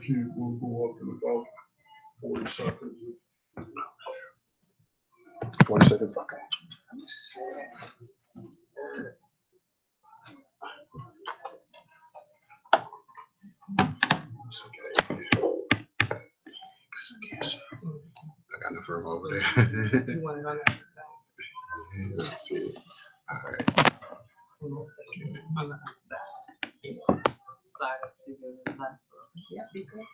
Keith will go up in about 40 seconds. 40 seconds, okay. It's okay. I got enough room over there. You want it on the other side? Let's see. All right. On the other side. Slide it to the left. Yeah, be good.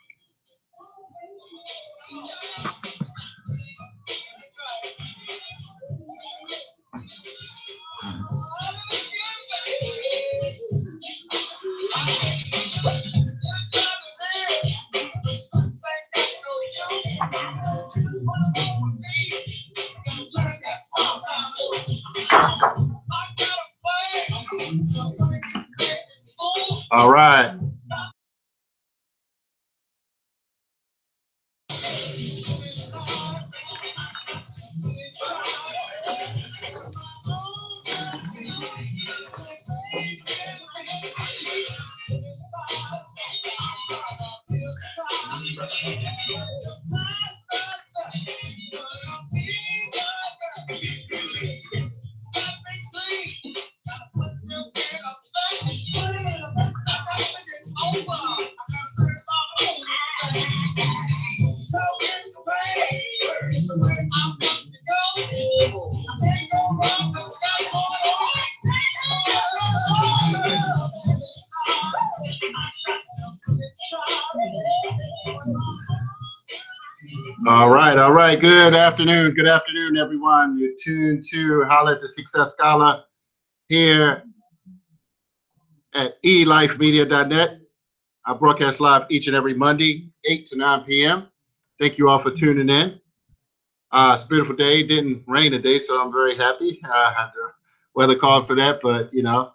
All right. All right. Good afternoon, everyone. You're tuned to Holla at the Success Scholar here at elifemedia.net. I broadcast live each and every Monday, 8 to 9 p.m. Thank you all for tuning in. It's a beautiful day. It didn't rain today, so I'm very happy. I had the weather called for that, but you know,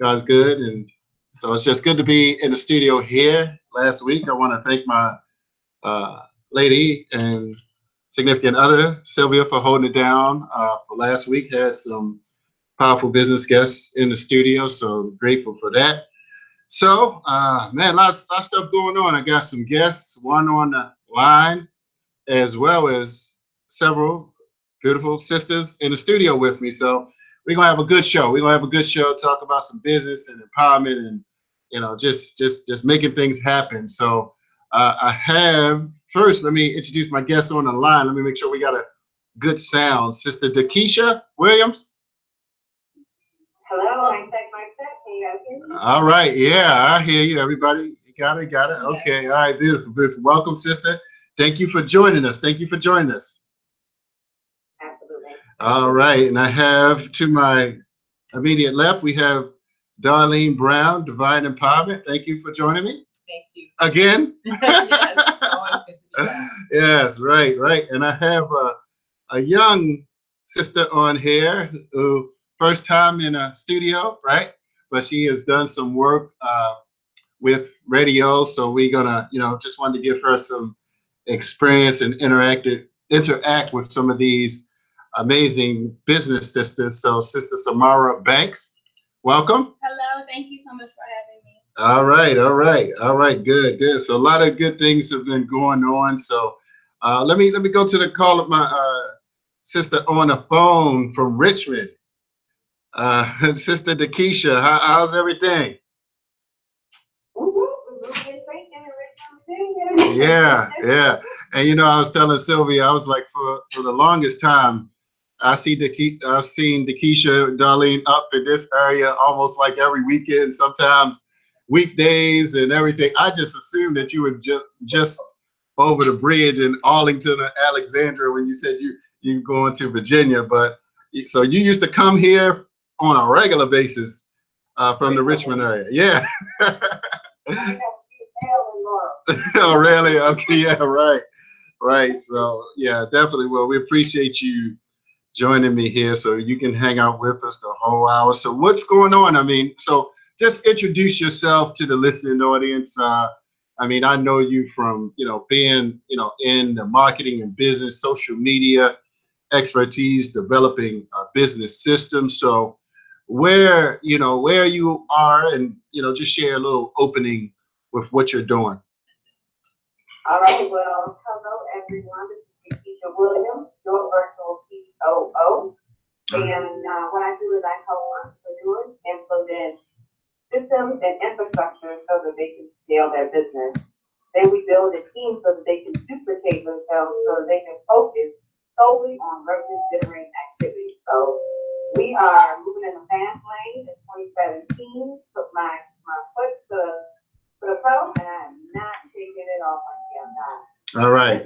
God's good, and so it's just good to be in the studio here. Last week, I want to thank my lady and significant other, Sylvia, for holding it down for last week. Had some powerful business guests in the studio, so grateful for that. So, man, lots of stuff going on. I got some guests, one on the line, as well as several beautiful sisters in the studio with me. So we're gonna have a good show. We're gonna have a good show, talk about some business and empowerment, and you know, just making things happen. So I have first. Let me introduce my guests on the line. Let me make sure we got a good sound. Sister Dekesha Williams. Hello, I checked my set. Can you guys hear me? All right, yeah, I hear you. Everybody, you got it. Okay, all right, beautiful. Welcome, sister. Thank you for joining us. Absolutely. All right, and I have to my immediate left, we have Darlene Brown, Divine Empowerment. Thank you for joining me. Thank you. Again? Yes, always good to be back. Yes, right. And I have a young sister on here who first time in a studio, right? But she has done some work with radio, so we're gonna, you know, just wanted to give her some experience and interact with some of these amazing business sisters. So Sister Samarah Banks, welcome. Hello, thank you so much for having me. All right, good. So a lot of good things have been going on. So let me go to the call of my sister on the phone from Richmond. Sister Dekesha, how's everything? Yeah. And you know, I was telling Sylvia, I was like, for the longest time, I've seen Dekesha, Darlene up in this area almost like every weekend, sometimes weekdays and everything. I just assumed that you were just over the bridge in Arlington or Alexandria when you said you going to Virginia. But so you used to come here on a regular basis from the Richmond area. Yeah. Oh, really? Okay, yeah, right. So yeah, definitely. Well, we appreciate you joining me here so you can hang out with us the whole hour. So what's going on? I mean, so just introduce yourself to the listening audience. I mean, I know you from, you know, being, you know, in the marketing and business, social media expertise, developing a business systems. So where you are and, you know, just share a little opening with what you're doing. All right, well, hello everyone. This is Dekesha Williams, your virtual COO. And what I do is I help entrepreneurs implement systems and infrastructure so that they can scale their business. Then we build a team so that they can duplicate themselves so that they can focus solely on revenue generating activities. So we are moving in a fast lane in 2017. Put my foot to the post, and I'm not taking it off on you. I'm not. All right.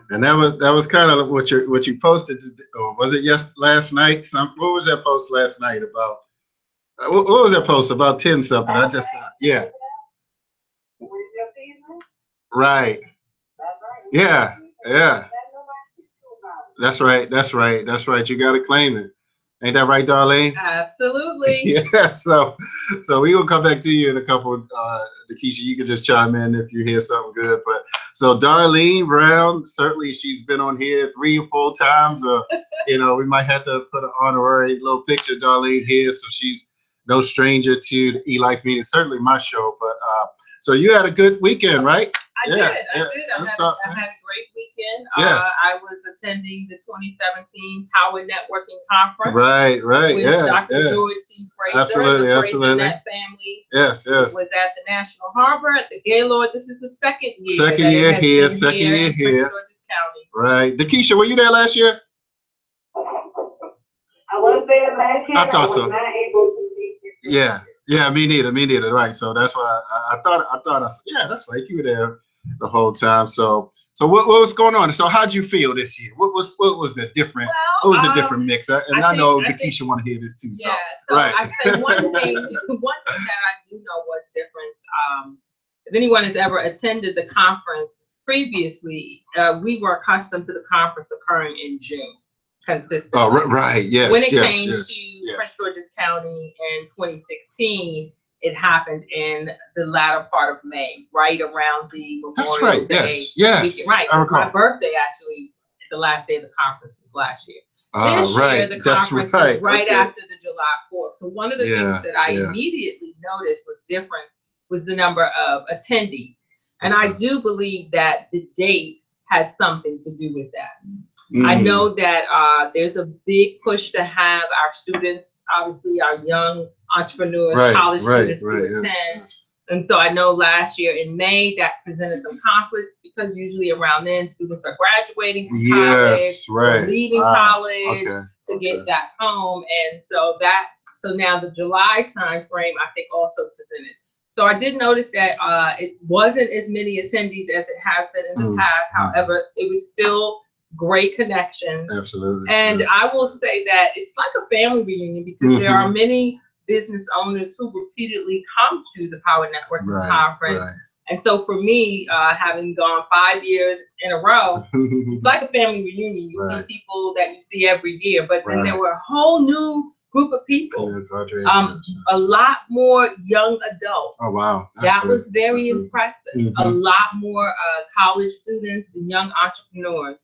And that was kind of what you posted, or was it last night? What was that post last night about? What was that post about 10 something? I just yeah. Right. Yeah. Yeah. That's right. That's right. That's right. You got to claim it. Ain't that right, Darlene? Absolutely. Yeah. So we gonna come back to you in a couple. Dekesha, you can just chime in if you hear something good. But so Darlene Brown, certainly she's been on here 3 or 4 times. You know, we might have to put an honorary little picture of Darlene here, so she's no stranger to the Elife meeting. Certainly my show. But so you had a good weekend, right? I did. I had a great weekend. Yes. I was attending the 2017 Power Networking Conference. Right. With Yeah. Dr. George C. Fraser. Absolutely. The Absolutely. Fraser family. Yes. Was at the National Harbor at the Gaylord. This is the second year. Second year here. In Prince George's County. Right. Dekesha, were you there last year? I wasn't there last year. I thought so. I was not able to be here. Yeah, me neither. Right. So that's why I thought yeah, that's right. You were there the whole time. So what was going on? So how'd you feel this year? What was the different? Well, what was the different mix? I know Dekesha want to hear this too. Yeah. So right. I say one thing that I do know was different. If anyone has ever attended the conference previously, we were accustomed to the conference occurring in June. Consistently. Oh, right. Yes. When it came to Prince George's County in 2016, it happened in the latter part of May, right around the Memorial Day. Yes. Weekend. Right. My birthday, actually, the last day of the conference was last year. This year, the conference was right after the July 4th. So one of the things that I immediately noticed was different was the number of attendees. And I do believe that the date had something to do with that. I know that there's a big push to have our students, obviously our young entrepreneurs, college students to attend. Yes. And so I know last year in May that presented some conflicts because usually around then students are graduating from college, or leaving college to get back home. And so now the July time frame I think also presented. So I did notice that it wasn't as many attendees as it has been in the past. However, it was still great connections. Absolutely. And I will say that it's like a family reunion because there are many business owners who repeatedly come to the Power Networking Conference. And so for me, having gone 5 years in a row, it's like a family reunion. You see people that you see every year, but then there were a whole new group of people, a lot more young adults. Oh, wow. That was very impressive. A lot more college students and young entrepreneurs.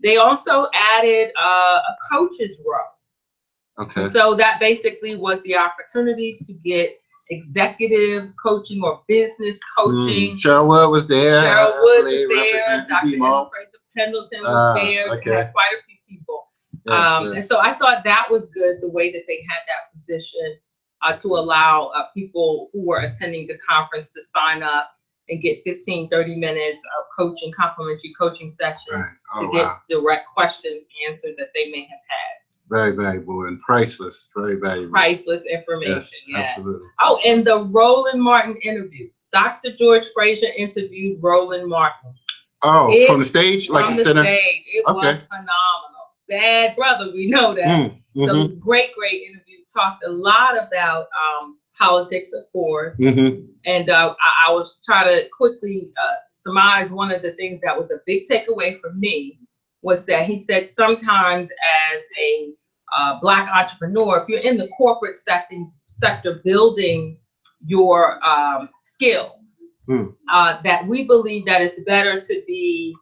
They also added a coach's role. Okay. And so that basically was the opportunity to get executive coaching or business coaching. Cheryl Wood was there. Cheryl Wood was there. Dr. Emma Fraser Pendleton was there. We had quite a few people. And so I thought that was good, the way that they had that position to allow people who were attending the conference to sign up and get 15, 30 minutes of coaching, complimentary coaching sessions to get direct questions answered that they may have had. Very valuable and priceless. Very valuable. Priceless information. Yes, absolutely. Oh, and the Roland Martin interview. Dr. George Fraser interviewed Roland Martin. Oh, from the stage? Like the center? From the stage. It was phenomenal. Bad brother, we know that. So it was a great interview. Talked a lot about politics, of course. And I was trying to quickly surmise one of the things that was a big takeaway for me was that he said sometimes as a Black entrepreneur, if you're in the corporate sector building your skills, that we believe that it's better to be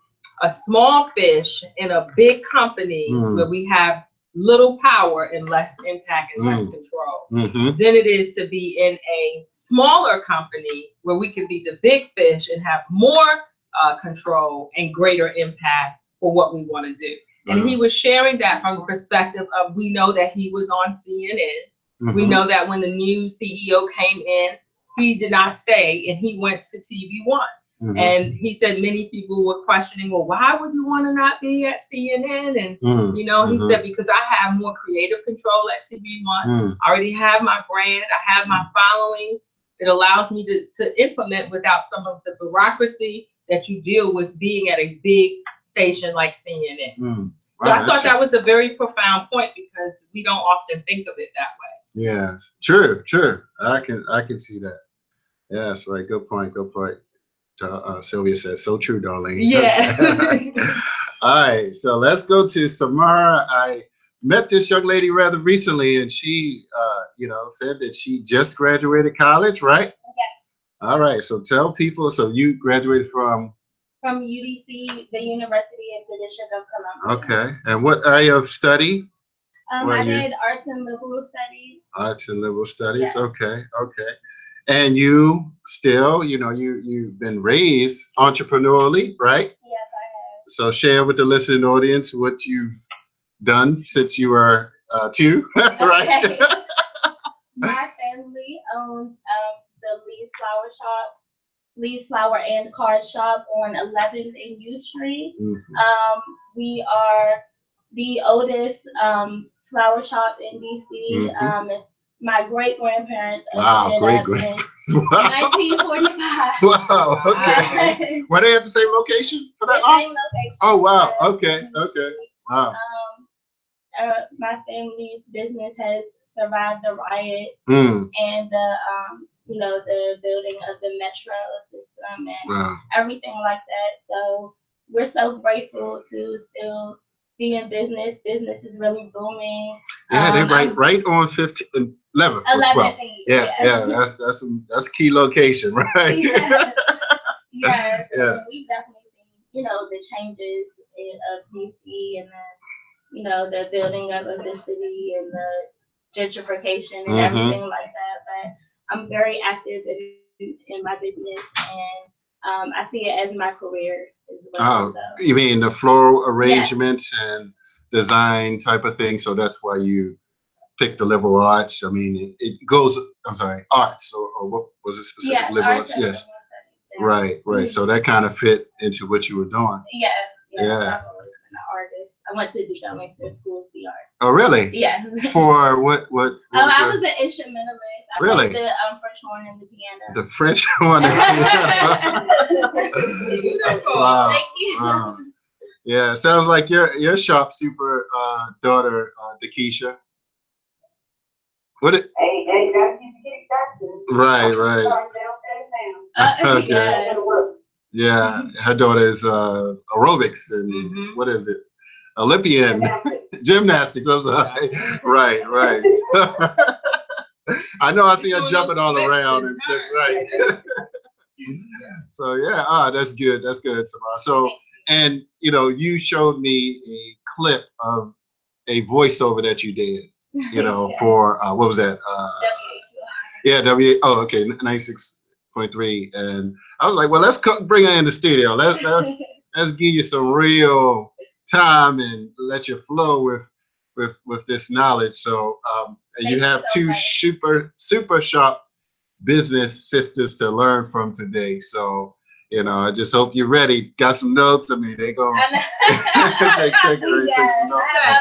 a small fish in a big company where we have little power and less impact and less control than it is to be in a smaller company where we can be the big fish and have more control and greater impact for what we want to do. And he was sharing that from the perspective of, we know that he was on CNN. We know that when the new CEO came in, he did not stay and he went to TV One. And he said many people were questioning, well, why would you want to not be at CNN? And, you know, he said, because I have more creative control at TV One. I already have my brand. I have my following. It allows me to implement without some of the bureaucracy that you deal with being at a big station like CNN. So I thought that was a very profound point, because we don't often think of it that way. Yeah, true. I can see that. Yes, right. Good point. Sylvia said, so true, Darlene. Yeah. All right, so let's go to Samarah. I met this young lady rather recently, and she, you know, said that she just graduated college, right? Yes. All right, so tell people. So you graduated from UDC, the University of the District of Columbia. Okay, and what area of study? I did arts and liberal studies. Arts and liberal studies. Yes. Okay. And you still, you know, you've been raised entrepreneurially, right? Yes, I have. So share with the listening audience what you've done since you were 2, right? Okay. My family owns the Lee's Flower Shop, Lee's Flower and Card Shop on 11th and U Street. We are the oldest flower shop in DC. It's my great grandparents. Wow, great-grandparents. 1945. Wow, okay. Why they have the same location for that? The same location. Oh, wow, okay. Wow. My family's business has survived the riots and the you know, the building of the metro system and everything like that. So we're so grateful to still be in business. Business is really booming. Yeah, they're right on 11th or 12th. Yeah, that's a key location, right? Yeah. We've definitely seen, you know, the changes of DC and the, you know, the building of the city and the gentrification and everything like that. But I'm very active in my business, and I see it as my career as well. So. You mean the floral arrangements and design type of thing? So that's why you picked the liberal arts. I mean, it goes. I'm sorry, arts or what was it specific? Yeah, liberal arts. Yes. Right. So that kind of fit into what you were doing. Yes. Yeah. I've always been an artist. I went to the school of the arts. Oh, really? Yes. For what I was an instrumentalist. Really? I played the French horn and the piano. The French horn and the piano. Beautiful. Wow. Thank you. Wow. Yeah, sounds like your shop super daughter, Dekesha. What it? Hey, gotta keep it active. Right. Okay. Yeah, her daughter is aerobics and what is it? Olympian gymnastics. I'm sorry. Right. I know I see her jumping all around and right. So yeah, that's good, Samarah. So, and you know, you showed me a clip of a voiceover that you did, you know, for what was that? Yeah, oh, okay, 96.3, and I was like, well, let's bring her in the studio. Let's give you some real time and let you flow with this knowledge. So and you have two super sharp business sisters to learn from today. So you know, I just hope you're ready. Got some notes? I mean, they gonna take some notes. I have some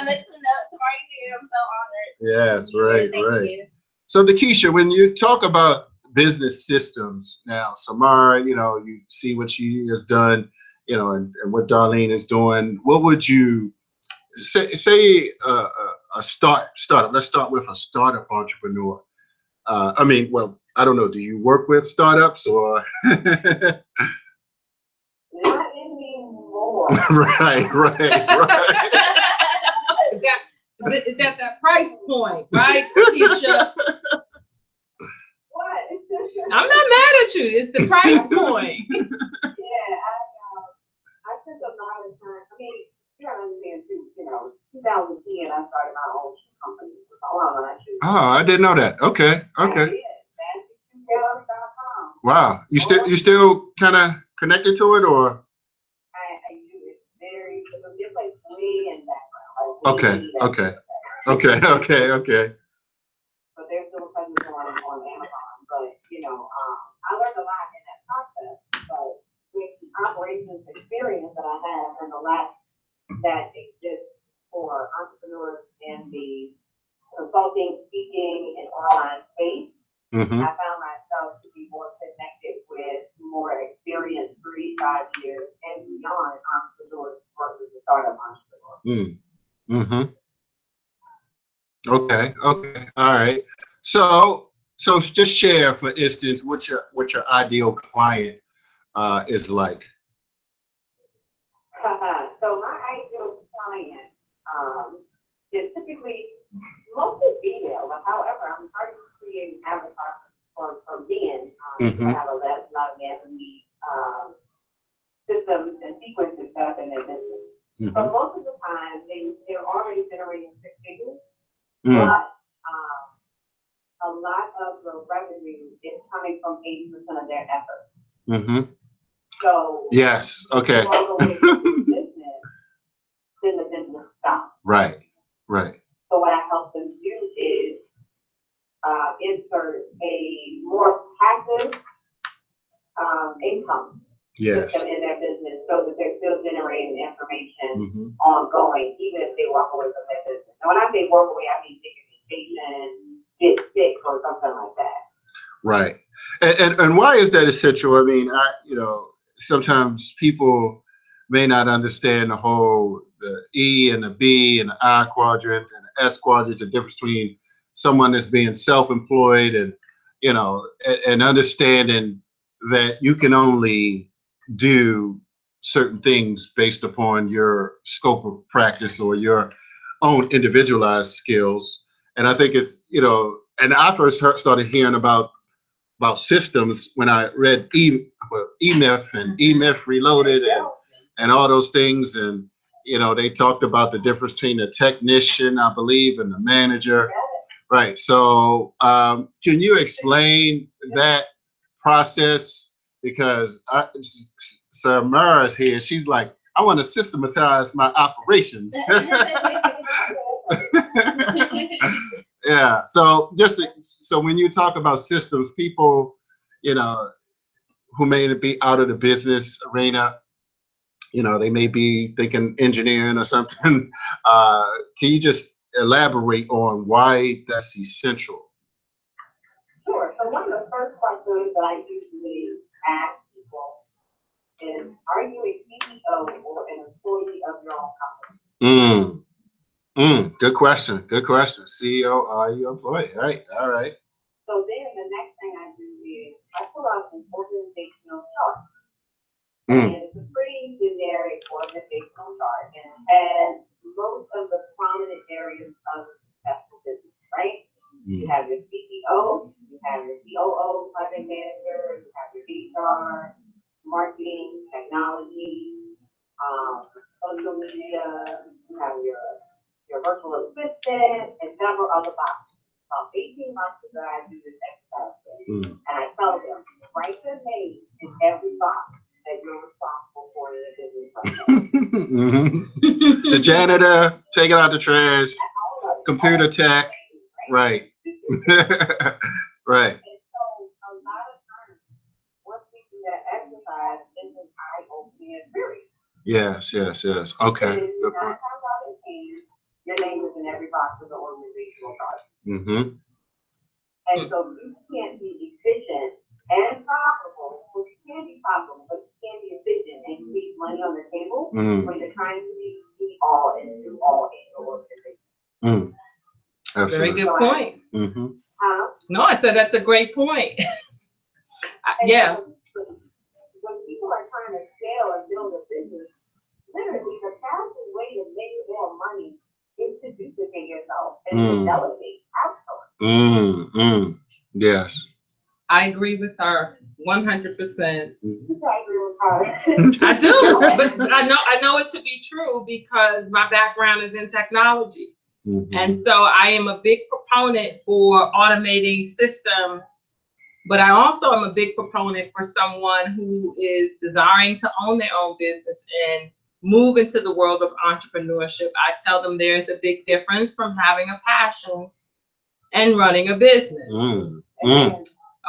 notes right here. I'm so honored. Yes, right. So Dekesha, when you talk about business systems now, Samarah, you know, you see what she has done, you know, and what Darlene is doing. What would you say a startup? Let's start with a startup entrepreneur. I mean, well, I don't know. Do you work with startups or? Not anymore. Right. Is that price point, right, Dekesha? What? I'm not mad at you. It's the price point. Yeah, I took a lot of time. I mean, you gotta understand too, you know, 2010, I started my own shoe company. Oh, I didn't know that. Okay. Wow. You still kind connected to it, or? I do. It's like way in background. Okay. But there's still presence on Amazon. But I learned a lot in that process. But with the operations experience that I have and the lack that exists for entrepreneurs in the consulting, speaking, and online space, I found myself to be more connected with more experienced 3-5 years and beyond entrepreneurs versus the startup entrepreneur. Okay. All right. So just share, for instance, what your ideal client is like. So my ideal client is typically mostly female, but however, I'm starting to create avatars for men. I have a lot of men who need systems and sequences stuff in their business. But most of the time, they're already generating 6 figures, but a lot of the revenue is coming from 80% of their effort. So yes, okay. If you walk away from the business, then the business stops. Right. So what I help them do is insert a more passive income system in their business, so that they're still generating information ongoing, even if they walk away from their business. And when I say walk away, I mean take a vacation, get sick, or something like that. Right. And why is that essential? I mean, sometimes people may not understand the E and the B and the I quadrant and the S quadrant, the difference between someone that's being self-employed and, and understanding that you can only do certain things based upon your scope of practice or your own individualized skills. And I think it's, and I first started hearing about systems when I read E-Myth and E-Myth Reloaded and all those things. And, they talked about the difference between the technician, I believe, and the manager. Right. So can you explain that process? Because Samarah is here. She's like, I want to systematize my operations. Yeah. So when you talk about systems, people, who may be out of the business arena, they may be thinking engineering or something. Can you just elaborate on why that's essential? Sure. So one of the first questions that I usually ask people is, are you a CEO or an employee of your own company? Good question. CEO, are you employee? Right. All right. So then the next thing I do is I pull out an organizational chart. And it's a pretty generic organizational chart, and it has most of the prominent areas of successful business, right? You have your CEO, you have your COO, project manager, you have your HR, marketing, technology, social media, you have your virtual assistant, and several other boxes. About 18 months ago, I do this exercise, and I tell them, write their name in every box that you're responsible for in the business. The janitor, taking out the trash, computer tech, right. Right. And so a lot of times, once we do that exercise, it's an eye-opening experience. Yes. Okay. Good point. Your name is in every box of the organizational chart. And so you can't be efficient and profitable. Well, you can be profitable, but you can't be efficient and you leave money on the table when you're trying to be all in your organization. Very good point. No, I said that's a great point. Yeah. When people are trying to scale and build a business, literally the fastest way to make more money is to duplicate yourself and to delegate, outsource. Yes. I agree with her 100%. I agree with her. I do, but I know it to be true because my background is in technology. And so I am a big proponent for automating systems But I also am a big proponent for someone who is desiring to own their own business and move into the world of entrepreneurship. I tell them there's a big difference from having a passion and running a business.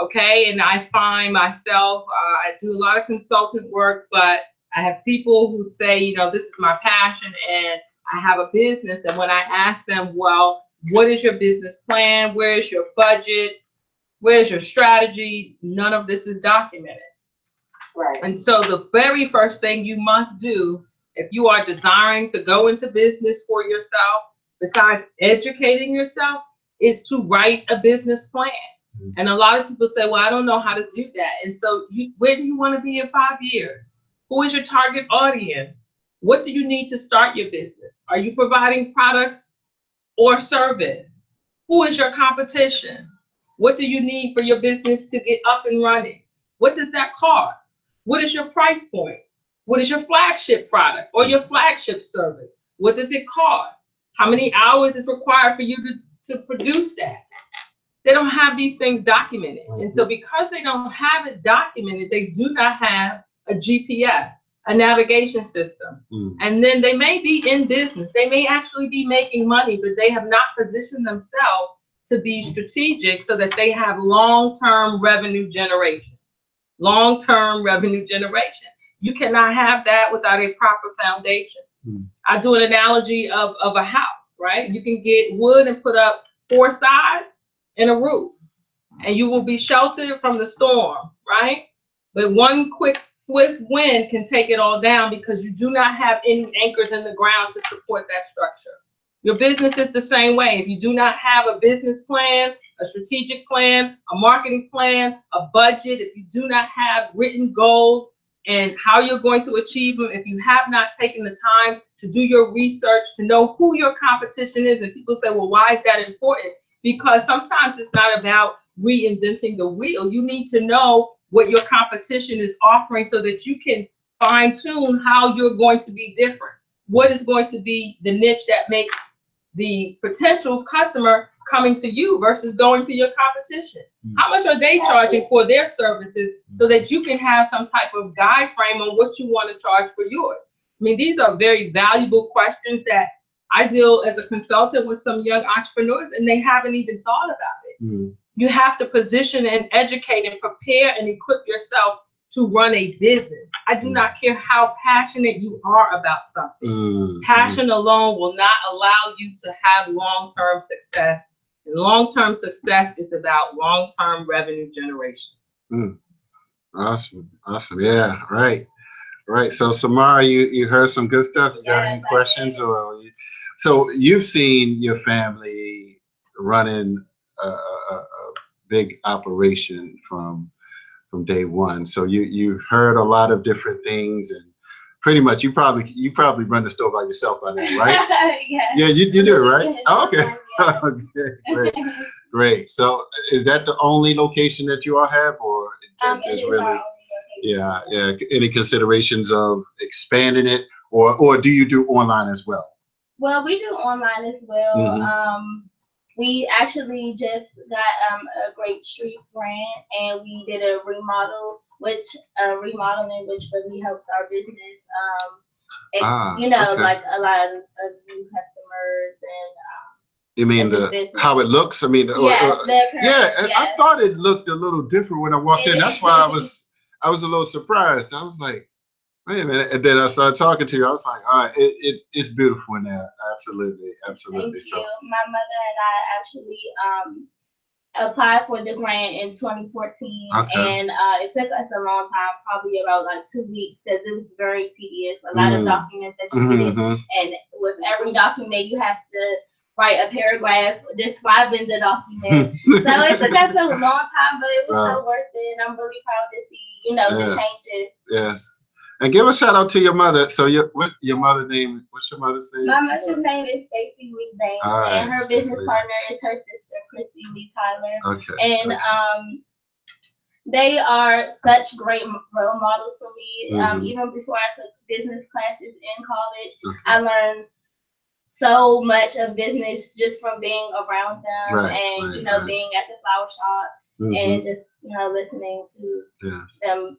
Okay, and I find myself, I do a lot of consultant work, but I have people who say, you know, this is my passion and I have a business. And when I ask them, well, what is your business plan? Where is your budget? Where's your strategy? None of this is documented. Right. And so the very first thing you must do if you are desiring to go into business for yourself, besides educating yourself, is to write a business plan. And a lot of people say, well, I don't know how to do that. And so where do you want to be in 5 years? Who is your target audience? What do you need to start your business? Are you providing products or service? Who is your competition? What do you need for your business to get up and running? What does that cost? What is your price point? What is your flagship product or your flagship service? What does it cost? How many hours is required for you to produce that? They don't have these things documented. And so because they don't have it documented, they do not have a GPS, a navigation system. And then they may be in business. They may actually be making money, but they have not positioned themselves to be strategic so that they have long-term revenue generation. Long-term revenue generation. You cannot have that without a proper foundation. I do an analogy of a house, right? You can get wood and put up 4 sides and a roof, and you will be sheltered from the storm, right? But one quick, swift wind can take it all down because you do not have any anchors in the ground to support that structure. Your business is the same way. If you do not have a business plan, a strategic plan, a marketing plan, a budget, if you do not have written goals and how you're going to achieve them, if you have not taken the time to do your research, to know who your competition is, and people say, well, why is that important? Because sometimes it's not about reinventing the wheel. You need to know what your competition is offering so that you can fine tune how you're going to be different. What is going to be the niche that makes the potential customer coming to you versus going to your competition? How much are they charging for their services so that you can have some type of guide frame on what you want to charge for yours? I mean, these are very valuable questions that I deal as a consultant with some young entrepreneurs, and they haven't even thought about it. You have to position and educate and prepare and equip yourself to run a business. I do not care how passionate you are about something. Passion alone will not allow you to have long-term success. And long-term success is about long-term revenue generation. Awesome. Awesome. Yeah, right. Right. So Samarah, you heard some good stuff. You got any questions? So you've seen your family running a big operation from day one. So you heard a lot of different things, and pretty much you probably run the store by yourself by now, right? Yeah, you do, right? Oh, okay. Okay, great. So is that the only location that you all have, or is really? Yeah. Any considerations of expanding it, or do you do online as well? Well, we do online as well. We actually just got a Great Streets grant, and we did a remodeling, which really helped our business. Like a lot of new customers and. You mean how it looks? I mean, I thought it looked a little different when I walked in. That's why I was a little surprised. I was like, wait a minute. And then I started talking to you. I was like, all right, it's beautiful in there. Absolutely. Thank you. My mother and I actually applied for the grant in 2014, and it took us a long time, probably about like 2 weeks, because it was very tedious. A lot of documents that you did, and with every document you have to write a paragraph describing the document. So it took us a long time, but it was so worth it. I'm really proud to see, the changes. Yes. And give a shout out to your mother. So what's your mother's name? My mother's name is Stacey Lee Banks, and her business partner is her sister, Christy Lee Tyler. Okay. And they are such great role models for me. Even before I took business classes in college, I learned so much of business just from being around them, being at the flower shop and just, you know, listening to them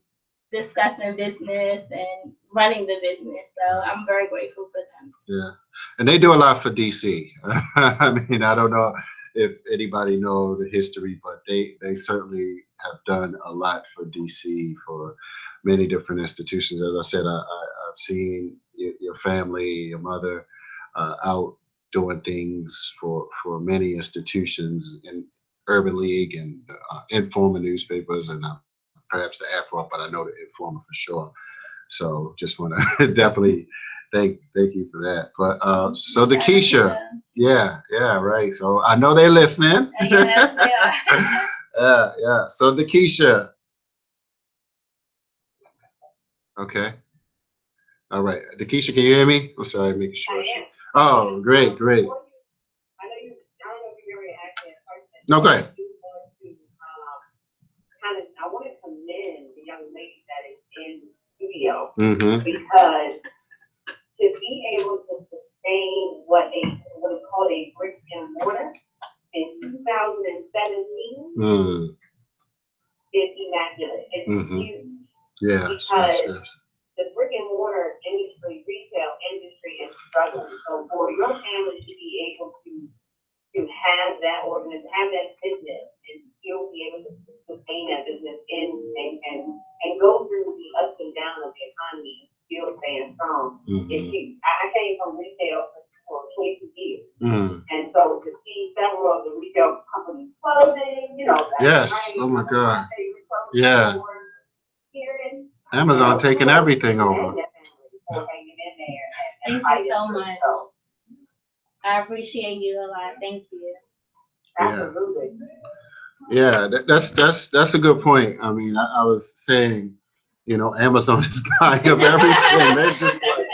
discussing business and running the business. So I'm very grateful for them. Yeah, and they do a lot for DC. I mean, I don't know if anybody know the history, but they certainly have done a lot for DC for many different institutions. As I said, I've seen your family, your mother out doing things for many institutions in Urban League and Informer newspapers and perhaps the Afro, but I know the Informer for sure. So just want to definitely thank you for that. But so Dekesha, yeah, right. So I know they're listening. Yes, they are. Yeah. So Dekesha, okay. All right, Dekesha, can you hear me? I'm sorry, making sure. Oh, great. I know you, I don't know if you're reacting. No, go ahead. I want to commend the young lady that is in the studio because to be able to sustain what is called a brick and mortar in 2017 is immaculate. It's huge. Yeah. Because the brick and mortar industry, retail industry is struggling. So for your family to be able to have that organization, have that business, and still be able to sustain that business and go through the ups and downs of the economy and still staying strong is huge. I came from retail for 22 years. And so to see several of the retail companies closing, you know, yes. Oh my God. Yeah. Amazon taking everything over. Thank you so much. I appreciate you a lot. Thank you. Absolutely. Yeah, that's a good point. I mean, I was saying, you know, Amazon is buying up everything. They're just like,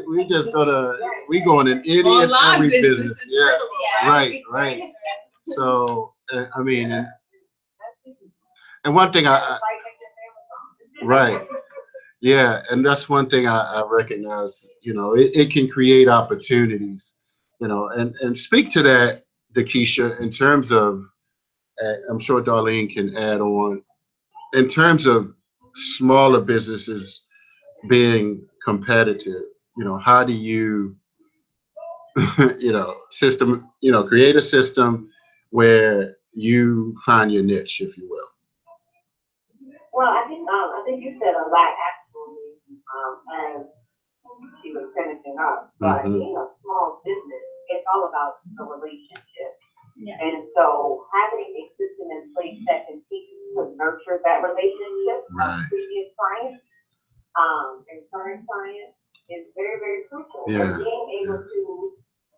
we just we going in any and every business. Yeah, right. So I mean, and one thing right. Yeah, and that's one thing I recognize, you know, it can create opportunities, you know, and speak to that, Dekesha, in terms of, I'm sure Darlene can add on, in terms of smaller businesses being competitive, you know, how do you, you know, create a system where you find your niche, if you will? Well, I think you said a lot actually, as she was finishing up. But being a small business, it's all about the relationship. Yeah. And so having a system in place that can teach you to nurture that relationship with previous clients and current clients is very, very crucial. Yeah. And being able to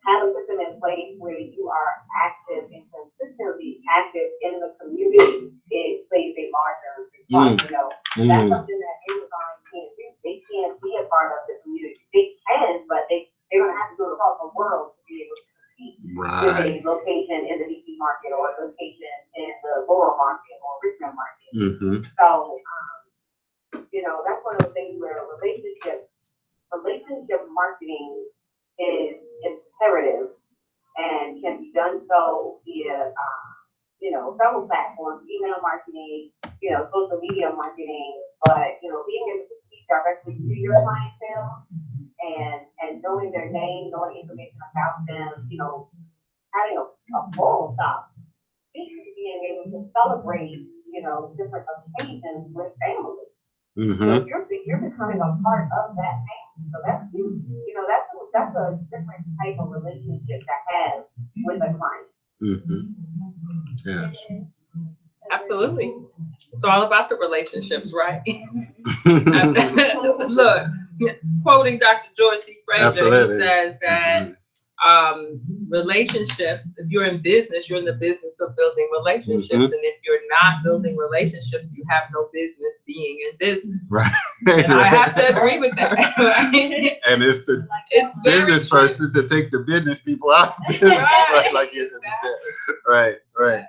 have a system in place where you are active and consistently active in the community, it plays a larger part. You know, that's something that Amazon can't do. They can't be a part of the community. They can, but they're going to have to go across the world to be able to compete with a location in the DC market or a location in the Laurel market or Richmond market. So, you know, that's one of those things where relationship marketing is imperative and can be done so via, you know, several platforms, email marketing, you know, social media marketing, but, you know, being able to speak directly to your clientele and knowing their name, knowing information about them, you know, having a full stop, being able to celebrate, you know, different occasions with family. So you're becoming a part of that family. So that's huge. You know, that's a different type of relationship to have with a client. Yeah. Absolutely. It's all about the relationships, right? Look, quoting Dr. George C. Fraser, he says that relationships, if you're in business, you're in the business of building relationships. And if you're not building relationships, you have no business being in business. Right. And I have to agree with that. Right? And it's the business person to take the business people out of business. Right. Like you just said. Right.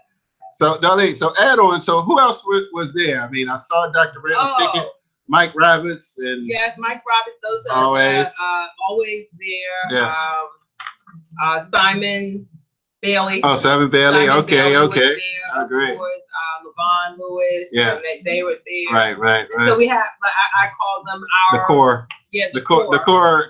So Darlene, so add on, so who else was there? I mean, I saw Dr. Randall Pickett, Mike Roberts, and yes, Mike Roberts, those are always there. Yes. Simon Bailey. Oh, Simon Bailey. Simon Okay, Bailey okay. was there, Oh, great. Of course, Levon Lewis. Yes. And they were there. Right. So we have, I call them our the core. Yeah, the core.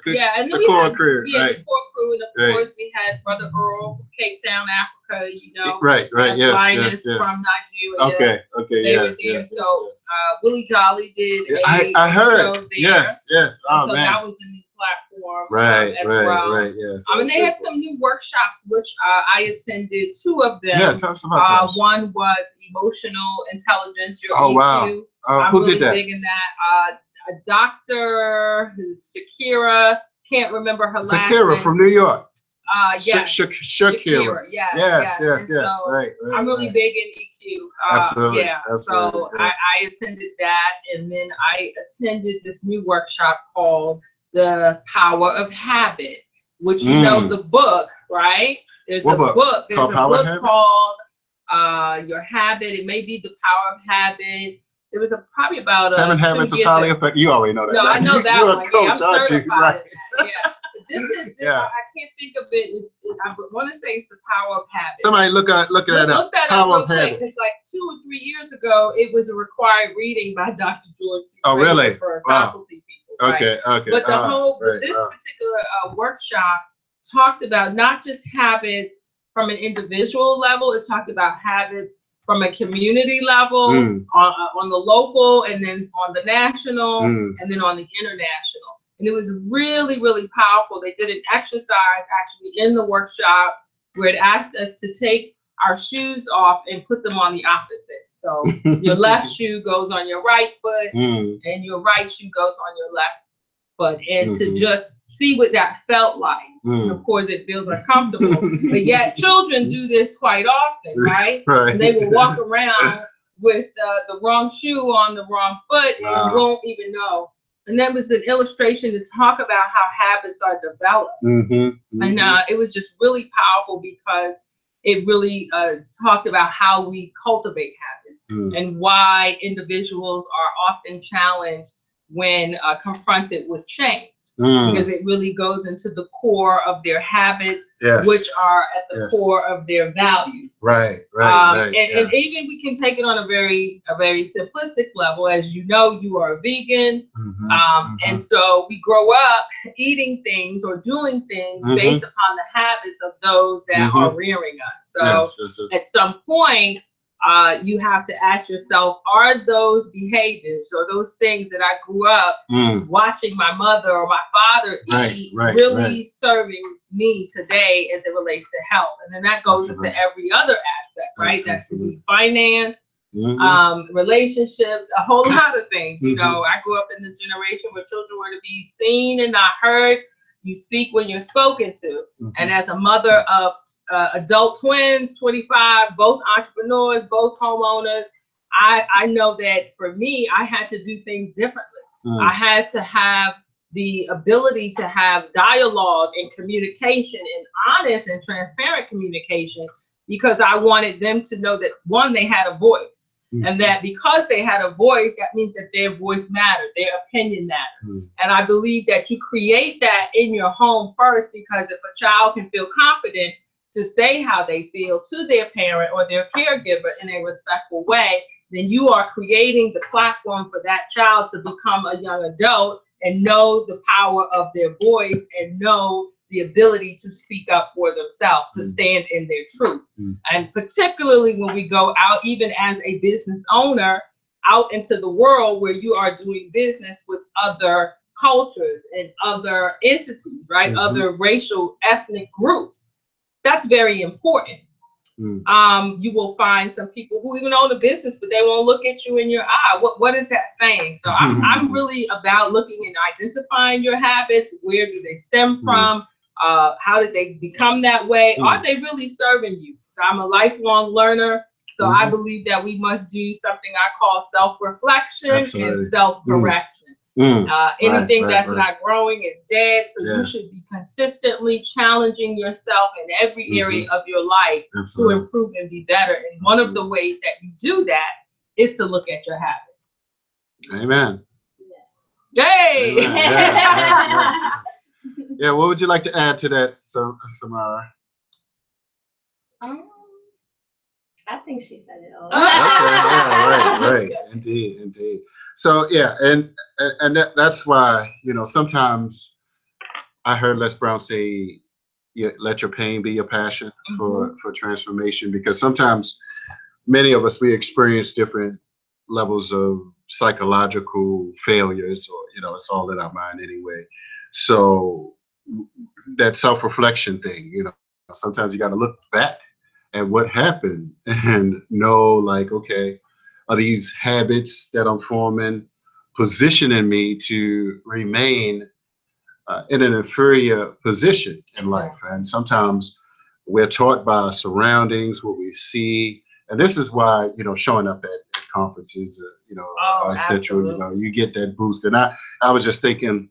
Yeah, and then the core crew. Yeah, right. the core crew, and of course we had Brother Earl from Cape Town, Africa. You know. Right. Yes. From Nigeria. Okay. They were there. Yes. So Willie Jolly did I heard. show there. Yes. Oh, so man. that was a new platform. Right. Yes. And they had some new workshops, which I attended 2 of them. Yeah, tell us about those. One was emotional intelligence. Your Oh, EQ. wow. I'm who really did that? big in that. A doctor, Shakira, can't remember her last name. Shakira from New York. Yes. Shakira. Yes. So Right. I'm really big in EQ. Absolutely. Yeah. Absolutely. So I attended that, and then I attended this new workshop called The Power of Habit, which you know the book, right? There's a book. There's a book called Your Habit. It may be The Power of Habit. It was probably about 7 Habits of Highly Effective. You already know that. No, right? I know that You're one. a coach, I'm aren't you? certified Right. in that. Yeah. But this is, I can't think of it. I want to say it's The Power of Habit. Somebody look that up. Look that up Power real of quick. Habit. It's like 2 or 3 years ago, it was a required reading by Dr. George C. Oh, Fraser really? for faculty people. Right? Okay. But this particular workshop talked about not just habits from an individual level. It talked about habits from a community level, on the local, and then on the national, and then on the international. And it was really, really powerful. They did an exercise actually in the workshop where it asked us to take our shoes off and put them on the opposite. So your left shoe goes on your right foot, and your right shoe goes on your left foot, and to just see what that felt like. And of course, it feels uncomfortable, but yet children do this quite often, right? And they will walk around with the wrong shoe on the wrong foot and won't even know. And that was an illustration to talk about how habits are developed. And it was just really powerful because it really talked about how we cultivate habits and why individuals are often challenged when confronted with change, because it really goes into the core of their habits, which are at the core of their values. Right. And even we can take it on a very simplistic level. As you know, you are a vegan, and so we grow up eating things or doing things based upon the habits of those that are rearing us. So at some point, you have to ask yourself, are those behaviors or those things that I grew up watching my mother or my father eat really serving me today as it relates to health? And then that goes into every other aspect, right? That could be finance, relationships, a whole lot of things. You know, I grew up in the generation where children were to be seen and not heard. You speak when you're spoken to. And as a mother of adult twins, 25, both entrepreneurs, both homeowners, I know that for me, I had to do things differently. I had to have the ability to have dialogue and communication and honest and transparent communication, because I wanted them to know that, one, they had a voice. And that because they had a voice, that means that their voice mattered, their opinion mattered. And I believe that you create that in your home first, because if a child can feel confident to say how they feel to their parent or their caregiver in a respectful way, then you are creating the platform for that child to become a young adult and know the power of their voice and know the ability to speak up for themselves, to stand in their truth. And particularly when we go out, even as a business owner, out into the world where you are doing business with other cultures and other entities, right? Other racial, ethnic groups. That's very important. You will find some people who even own a business, but they won't look at you in your eye. What is that saying? So I'm really about looking and identifying your habits. Where do they stem from? How did they become that way? Are they really serving you? I'm a lifelong learner, so I believe that we must do something I call self-reflection and self-correction. Anything that's not growing is dead, so you should be consistently challenging yourself in every area of your life to improve and be better. And one of the ways that you do that is to look at your habits. Amen. Hey! Yeah, what would you like to add to that, Samarah? I think she said it all. Okay, yeah, right, indeed. So yeah, and that's why, you know, sometimes I heard Les Brown say, yeah, let your pain be your passion for transformation, because sometimes many of us, we experience different levels of psychological failures, or, you know, it's all in our mind anyway. So that self-reflection thing, you know, sometimes you got to look back at what happened and know, like, okay, are these habits that I'm forming positioning me to remain in an inferior position in life? And sometimes we're taught by our surroundings, what we see, and this is why, you know, showing up at conferences, you know, essential. You know, you get that boost. And I was just thinking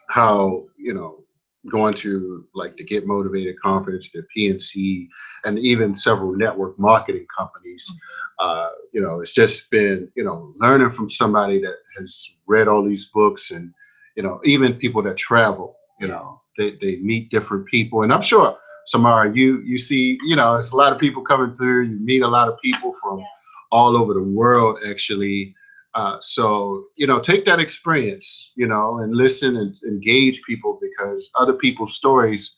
how, you know, going to like the Get Motivated conference, the PNC, and even several network marketing companies. You know, it's just been, you know, learning from somebody that has read all these books, and, you know, even people that travel, you know, they meet different people. And I'm sure, Samarah, you see, you know, it's a lot of people coming through. You meet a lot of people from all over the world, actually. So, you know, take that experience, you know, and listen and engage people, because other people's stories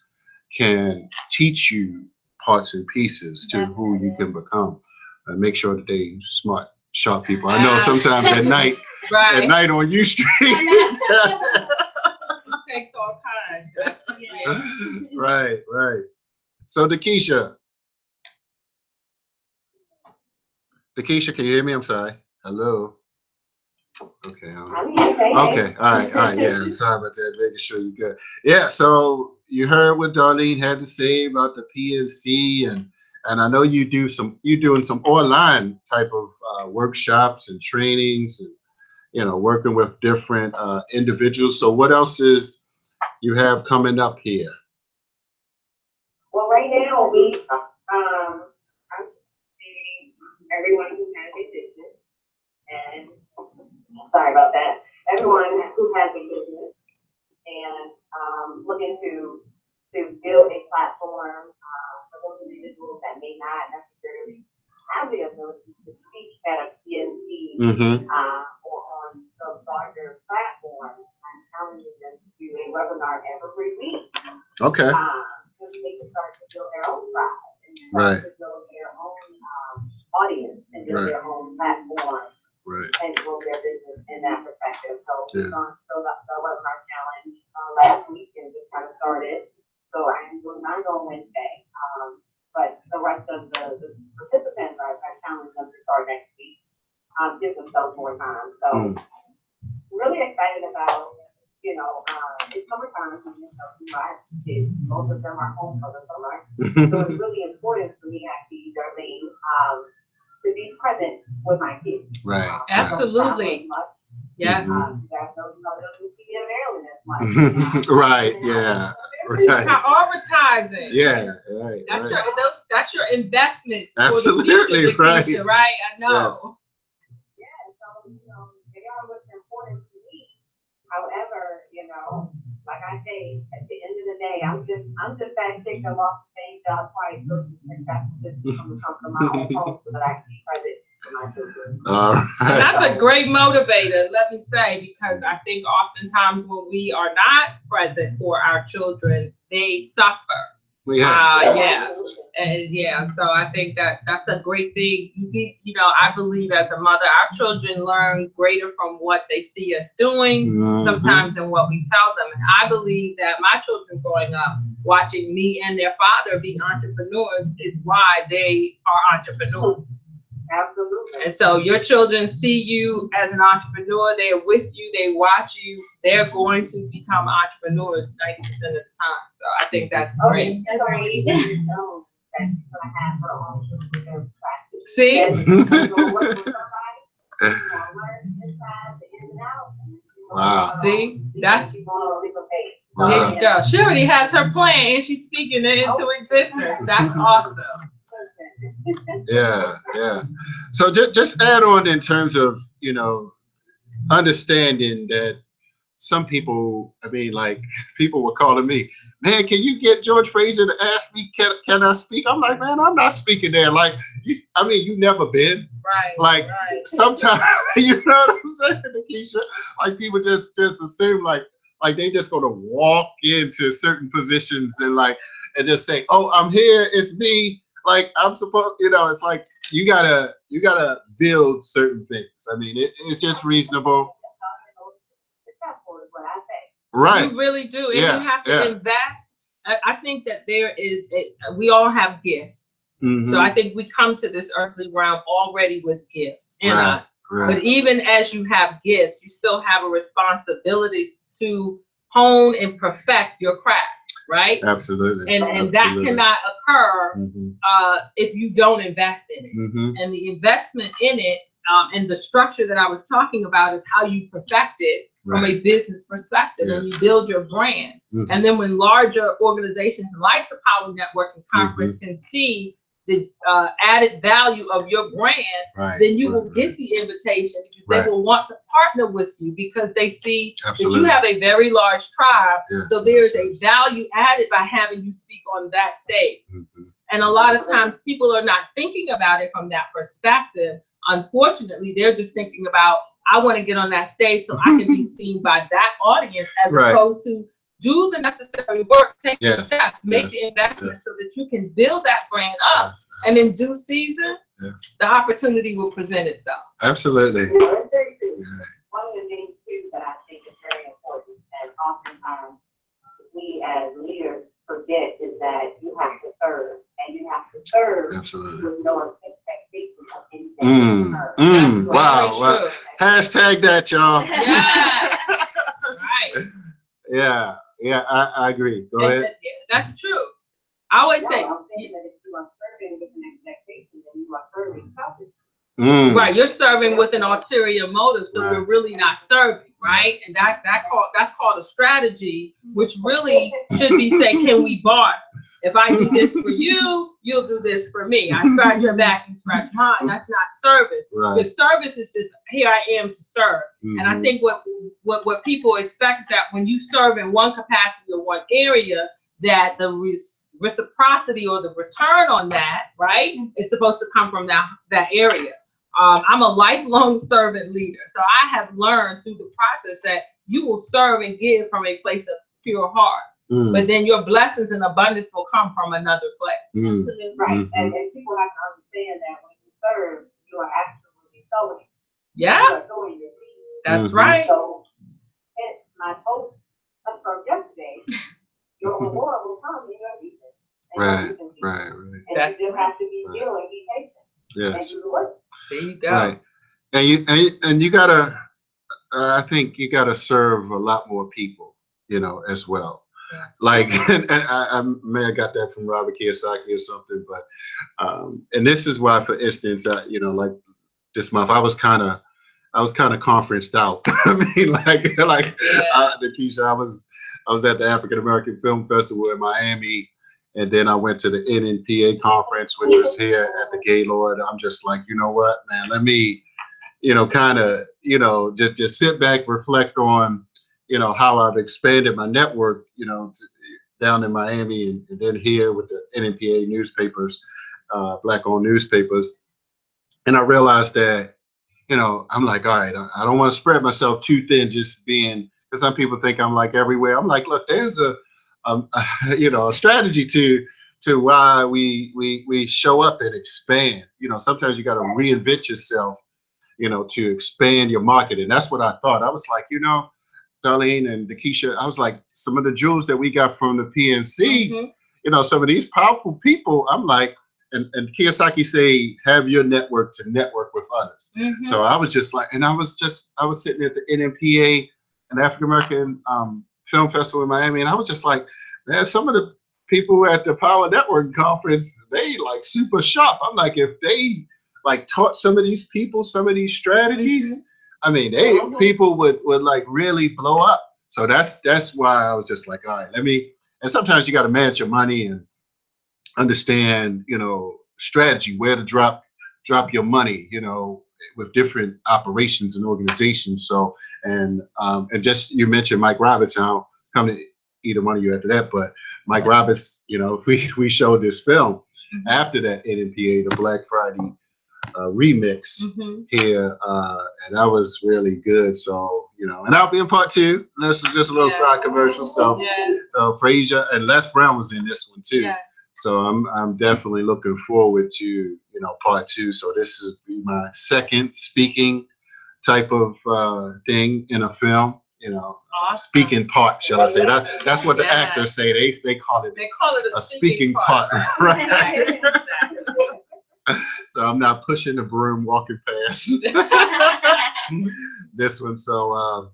can teach you parts and pieces to who you can become. And make sure that they smart, sharp people. I know sometimes at night, at night on U Street. Takes all kinds. Right. So Dekesha, can you hear me? I'm sorry. Hello. Okay. Okay. All right. Yeah. Sorry about that. Making sure you're good. Yeah. So you heard what Darlene had to say about the PNC, and I know you're doing some online type of workshops and trainings, and, you know, working with different individuals. So what else is you have coming up here? Well, right now I'm seeing everyone who has a business, and sorry about that. Everyone who has a business, and looking to build a platform for those individuals that may not necessarily have the ability to speak at a PNC or on the larger platform. I'm challenging them to do a webinar every week. Okay. So they can start to build their own tribe and start to build their own audience and build their own platform. And grow their business in that perspective. So we launched the webinar challenge last week and just kind of started. So I'm doing mine on Wednesday. But the rest of the participants, I challenge them to start next week. Give themselves more time. So really excited about, you know, it's summertime. You know, my kids, most of them are home for the summer. So it's really important for me, actually, Darlene, to be present with my kids. Right. Absolutely. Yeah. You guys know, don't see in Maryland as much. Right. Yeah. Right. Prioritizing. Yeah. Right. That's your investment. Absolutely. For the future, Right. Dekesha, right. I know. Yes. So, you know, they are what's important to me. However, you know, like I say, at the end of the day, I'm just that chick that lost the same job twice, and that's just come from my own home, so that I can be present for my children. And that's a great motivator, let me say, because I think oftentimes when we are not present for our children, they suffer. So I think that's a great thing. You know, I believe as a mother, our children learn greater from what they see us doing sometimes than what we tell them. And I believe that my children growing up, watching me and their father be entrepreneurs is why they are entrepreneurs. Absolutely. And so your children see you as an entrepreneur. They're with you. They watch you. They're going to become entrepreneurs 90% of the time. So I think that's great. Agreed. See? Wow. See? That's there you go. She already has her plan and she's speaking it into existence. That's awesome. Yeah. So just add on in terms of, you know, understanding that some people, I mean, like, people were calling me, man, can you get George Fraser to ask me, can I speak? I'm like, man, I'm not speaking there. Like, I mean, you never been. Right. Like, sometimes, you know what I'm saying, Dekesha? Like, people just assume, like they just gonna walk into certain positions and just say, oh, I'm here, it's me. Like, I'm supposed, you know, it's like, you gotta build certain things. I mean, it's just reasonable. Right. You really do. And you have to invest. I think that we all have gifts. So I think we come to this earthly realm already with gifts in us. Right. But even as you have gifts, you still have a responsibility to hone and perfect your craft, right? Absolutely. And that cannot occur if you don't invest in it. And the investment in it and the structure that I was talking about is how you perfect it from a business perspective, and you build your brand. And then when larger organizations like the Power Networking Conference can see the added value of your brand, then you will get the invitation because they will want to partner with you because they see that you have a very large tribe. So there's a value added by having you speak on that stage. And a lot of times people are not thinking about it from that perspective. Unfortunately, they're just thinking about, I want to get on that stage so I can be seen by that audience, as opposed to do the necessary work, take the steps, make the investment so that you can build that brand up. And in due season, the opportunity will present itself. Absolutely. One of the things too that I think is very important, and oftentimes we as leaders forget, is that you have to serve, and you have to serve with no expectation of anything. Wow. Hashtag that, y'all. Yeah. Right. Yeah, I agree. Go ahead. That's true. I always say, I'm saying that if you are serving with an expectation, then you are serving selfishly. Right, you're serving with an ulterior motive, so you're really not serving, right? And that's called a strategy, which really should be say, can we barter? If I do this for you, you'll do this for me. I scratch your back, you scratch mine. That's not service. The service is just, here I am to serve. And I think what people expect is that when you serve in one capacity or one area, that the reciprocity or the return on that, right, is supposed to come from that area. I'm a lifelong servant leader, so I have learned through the process that you will serve and give from a place of pure heart. But then your blessings and abundance will come from another place. Absolutely. Right. And people have to understand that when you serve, you are absolutely sowing. Yeah. You are sowing your seed. That's right. So, hence my post from yesterday, your reward will come in your season. Right. And you still have to be still and be patient. And do the work. There you go. Right. And you gotta, I think you gotta serve a lot more people, you know, as well. Like, and I may have got that from Robert Kiyosaki or something, but and this is why, for instance, you know, like this month I was kind of conferenced out. I mean, Dekesha, I was at the African American Film Festival in Miami, and then I went to the NNPA conference, which was here at the Gaylord. I'm just like, you know what, man, let me, you know, kind of, you know, just sit back, reflect on, you know, how I've expanded my network, you know, down in Miami and then here with the NNPA newspapers, Black-owned newspapers. And I realized that, you know, I'm like, all right, I don't want to spread myself too thin, just being, because some people think I'm like everywhere. I'm like, look, there's a you know, a strategy to why we show up and expand. You know, sometimes you got to reinvent yourself, you know, to expand your market. And that's what I thought. I was like, you know, Darlene and Dekesha, I was like, some of the jewels that we got from the PNC, you know, some of these powerful people, I'm like, and Kiyosaki say, have your network to network with others. So I was just like, and I was sitting at the NNPA, an African American Film Festival in Miami, and I was just like, man, some of the people at the Power Network Conference, they like super sharp. I'm like, if they like taught some of these people some of these strategies, I mean, people would like really blow up. So that's why I was just like, all right, let me. And sometimes you got to manage your money and understand, you know, strategy, where to drop your money, you know, with different operations and organizations. So, and just, you mentioned Mike Roberts, and I'll come to either one of you after that, but Mike Roberts, you know, we showed this film after that NMPA, the Black Friday remix here, and that was really good. So, you know, and I'll be in part 2. That's just a little side commercial. So, Frazier and Les Brown was in this one too. So I'm definitely looking forward to, you know, part 2. So this is my second speaking type of thing in a film. You know, speaking part, shall I say? That's what the actors say. They call it a speaking part, right? So I'm not pushing the broom, walking past this one. So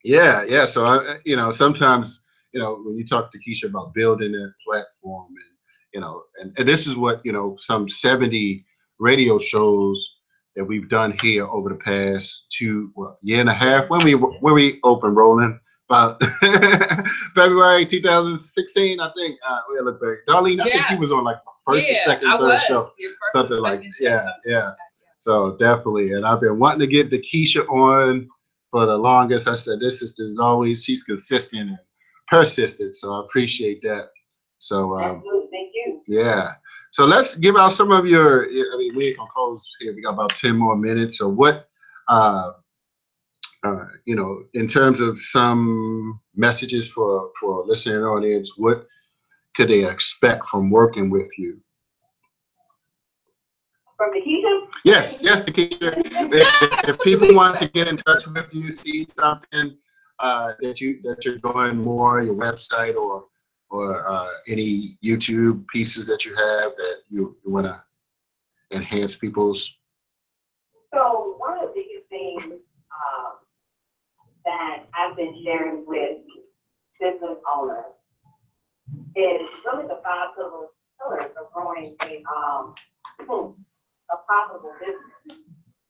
yeah. So I, you know, sometimes, you know, when you talk to Dekesha about building that platform, and you know, and this is what, you know, some 70 radio shows that we've done here over the past year and a half. When we open rolling about February 2016, I think. We look back. Darlene, I think he was on like first or second, third show, something like that. Yeah. So definitely, and I've been wanting to get Dekesha on for the longest. I said this sister is always, she's consistent and persistent. So I appreciate that. So thank you. Yeah. So let's give out some of your, I mean, we ain't gonna close here. We got about 10 more minutes. So what, you know, in terms of some messages for listening audience, what could they expect from working with you? From Dekesha? Yes, Dekesha. If people want to get in touch with you, see something that you're doing more, your website or any YouTube pieces that you have that you want to enhance people's. So one of the biggest things that I've been sharing with business owners is really the 5 pillars of growing a profitable business.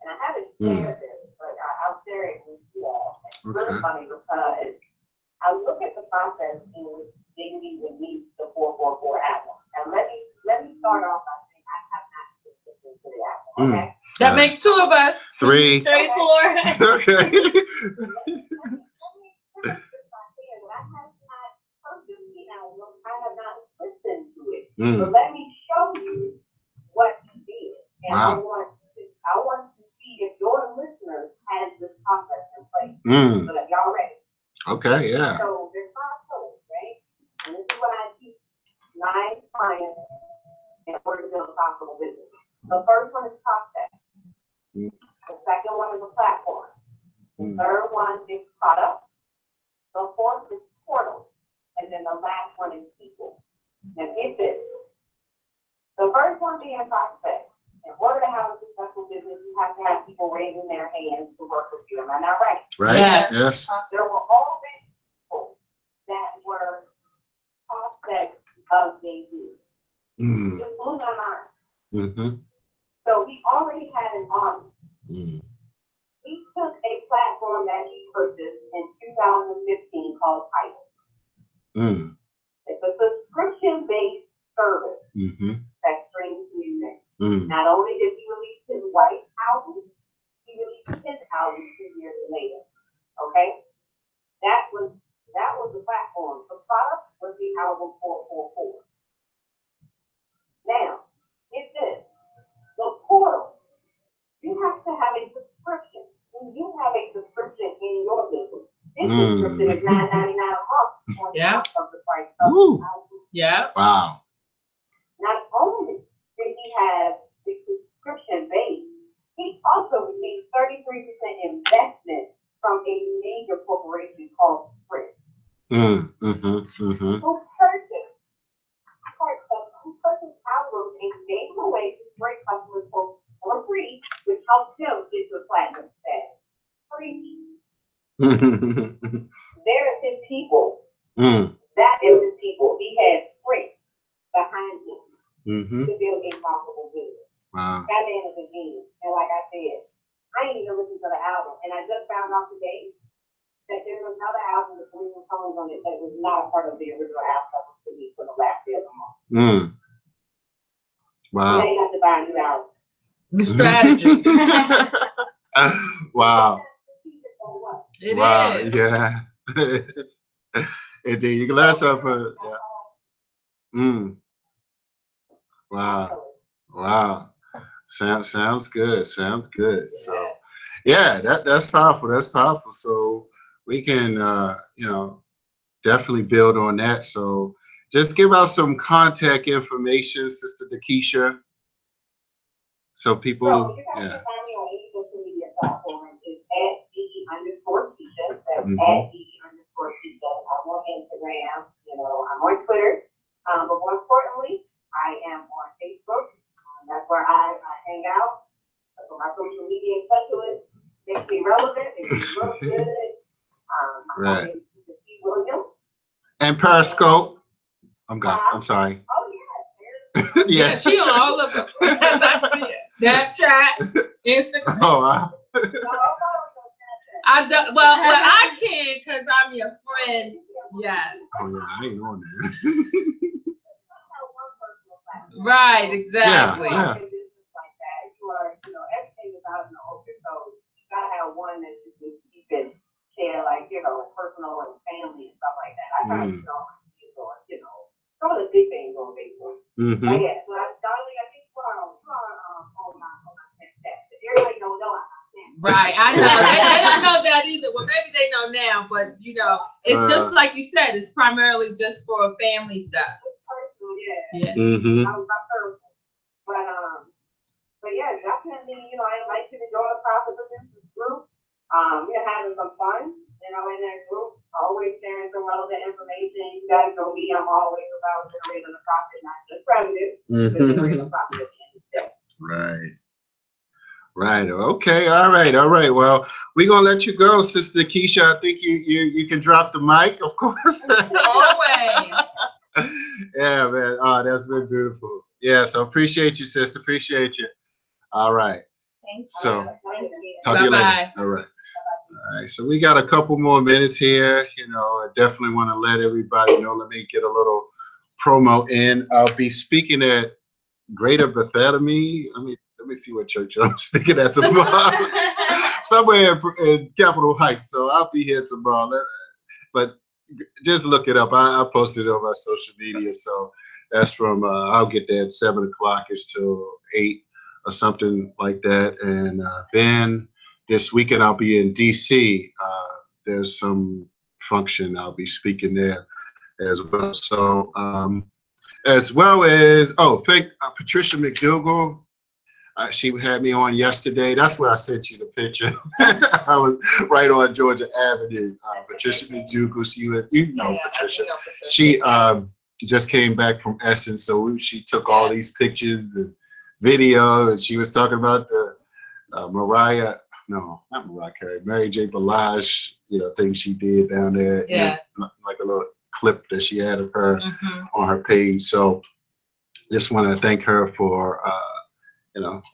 And I haven't shared this, but I'll share it with you all. It's really funny because I look at the process in which Dignity would meet the 444 apple. And let me start off by saying I have not listened to the apple. Okay. That makes 2 of us. 3. 3, 4. Okay. I have not listened to it, but let me show you what he did. And I want to see if your listeners has this process in place. So that y'all ready? Okay, yeah. So there's 5 pillars, right? And this is what I teach my clients in order to build a profitable business. The first one is process. The second one is a platform. The third one is product. The fourth is portal. And then the last one is people. Now get this. The first one being prospect. In order to have a successful business, you have to have people raising their hands to work with you. Am I not right? Right. Yes. There were already people that were prospects of JV. Just blew my mind. So he already had an audience. He took a platform that he purchased in 2015 called Title. It's a subscription-based service that streams music. Not only did he release his white album, he released his album 2 years later. Okay, that was the platform. The product was the album 444. Now, get this: the portal. You have to have a subscription. When you have a subscription in your business, this subscription is $9.99 a month on top of the price of the album. Yeah. Wow. Not only did he have the subscription base, he also received 33% investment from a major corporation called Sprint. Who purchased albums and gave them away to Sprint customers for free, which helped him get to a platinum status. Free. There is his people. That is his people. He had Sprint behind him to build a profitable business. Wow. That man is a genius. And like I said, I ain't even listened to the album. And I just found out today that there was another album with 3 songs on it that was not a part of the original album that was released for the last day of the month. Wow. They have to buy a new album. The strategy. Wow. It Wow. is. Yeah. Indeed, you can learn something. Yeah. Wow. Wow. Sounds good. Sounds good. So yeah, that's powerful. That's powerful. So we can definitely build on that. So just give out some contact information, Sister Dekesha. So people, So you guys can find me on any social media platform. It's @DE_Kesha. That's @DE_Kesha. I'm on Instagram. I'm on Twitter. But more importantly, I am on Facebook. That's where I hang out. That's where my social media is touch with. Makes me relevant. Makes me look good. Right. Williams. And Periscope. I'm sorry. Oh Yeah. Yeah, she on all of them. I see it. Snapchat, Instagram. Oh, wow. I don't. Well, I can because I'm your friend. Yes. Oh yeah, I ain't on there. Right. Exactly. Yeah. Everything is out in the open, so you gotta have one that you can share, like, personal and family and stuff like that. I try to some of the big things on Facebook. But yeah, so Darlene, I think you are on my Snapchat. Everybody don't know I'm on Snapchat. Right. I know. They don't know that either. Well, maybe they know now, but it's just like you said. It's primarily just for family stuff. It's personal, Yeah. I was my personal, but yeah, definitely. I invite you to join the Prophet Resistance group. We're having some fun. In that group, always sharing some relevant information. You guys know me, I'm always about generating the profit, not just revenue, but generating the profit at the end of the day. Right. Right. Okay. All right. Well, we're gonna let you go, Sister Dekesha. I think you can drop the mic, of course. Always. Yeah, man. Oh, that's been beautiful. Yeah. So appreciate you, sister. Appreciate you. All right. Thank you. So Thank you. talk to you later. Bye-bye. All right. All right, so we got a couple more minutes here. I definitely want to let everybody know. Let me get a little promo in. I'll be speaking at Greater Bethlehem. Let me see what church I'm speaking at tomorrow. Somewhere in Capitol Heights. So I'll be here tomorrow. But just look it up. I posted it on my social media. So that's from, I'll get there at 7 o'clock. It's till 8 or something like that. And then this weekend I'll be in DC. There's some function. I'll be speaking there as well. So as well as, thank Patricia McDougal. She had me on yesterday. That's where I sent you the picture. I was right on Georgia Avenue. Patricia McDougal, Patricia. She just came back from Essence, so she took all these pictures and video, and she was talking about the Mary J. Blige, thing she did down there. Yeah. Like a little clip that she had of her on her page. So just want to thank her for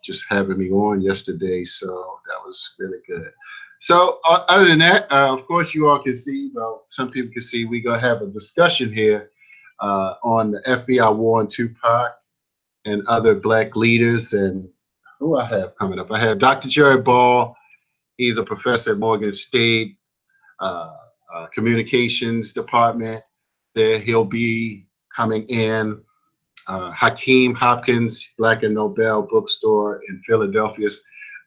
just having me on yesterday. So that was really good. So other than that, of course, you all can see, some people can see, we're going to have a discussion here on the FBI war on Tupac and other Black leaders. And who I have coming up? I have Dr. Jerry Ball. He's a professor at Morgan State Communications Department. There he'll be coming in. Hakeem Hopkins, Black and Nobel Bookstore in Philadelphia.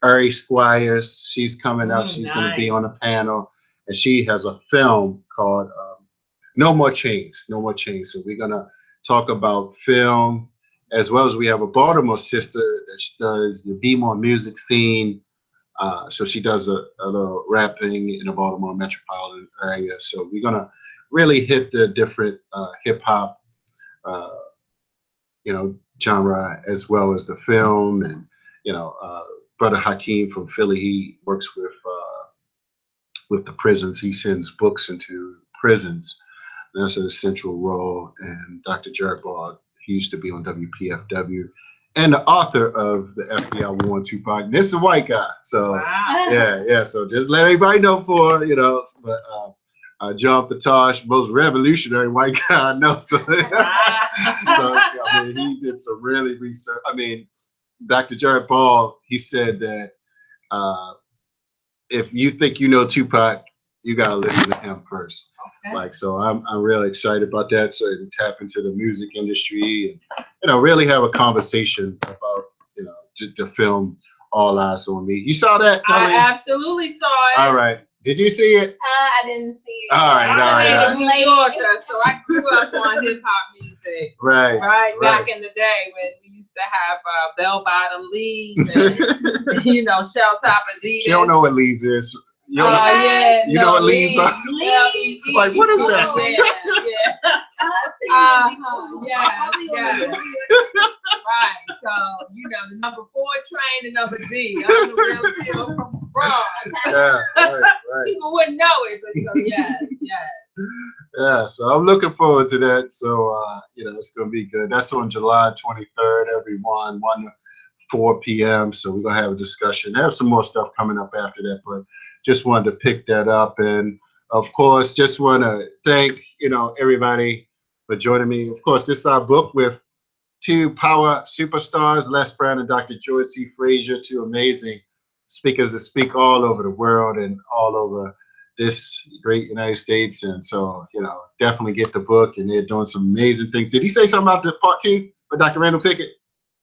Ari Squires, she's coming up. She's going to be on a panel, and she has a film called No More Chains. No More Chains. So we're going to talk about film, as well as we have a Baltimore sister that does the Be More music scene. So she does a little rap thing in the Baltimore metropolitan area. So we're going to really hit the different hip hop genre, as well as the film. And Brother Hakeem from Philly, he works with the prisons. He sends books into prisons. And that's an essential role. And Dr. Jared Ball, he used to be on WPFW, and the author of the FBI War on Tupac. This is a white guy. So yeah. So just let everybody know but John Patosh, most revolutionary white guy I know. So, he did some really research. Dr. Jared Ball, he said that if you think you know Tupac, you gotta listen to him first. Okay. Like, so I'm really excited about that. So to tap into the music industry and really have a conversation about the film All Eyes on Me. You saw that, Darlene? I absolutely saw it. All right. Did you see it? I didn't see it. All right. I'm a New Yorker, so I grew up on hip hop music. Right. Back in the day when we used to have bell-bottom Lees and shell-top Adidas. She don't know what Lees is. You know what Lees are? Like, what is that? Right. So, the number 4 train, the number D. I'm the real deal from Bronx. Yeah, right. People wouldn't know it, but so yes. Yeah, so I'm looking forward to that. So, it's going to be good. That's on July 23rd, everyone, 1 to 4 p.m. So we're going to have a discussion. There's some more stuff coming up after that, but just wanted to pick that up. And, of course, just want to thank, everybody for joining me. Of course, this is our book with 2 power superstars, Les Brown and Dr. George C. Frazier, 2 amazing speakers that speak all over the world and all over this great United States. And so, definitely get the book, and they're doing some amazing things. Did he say something about the part 2 with Dr. Randall Pickett?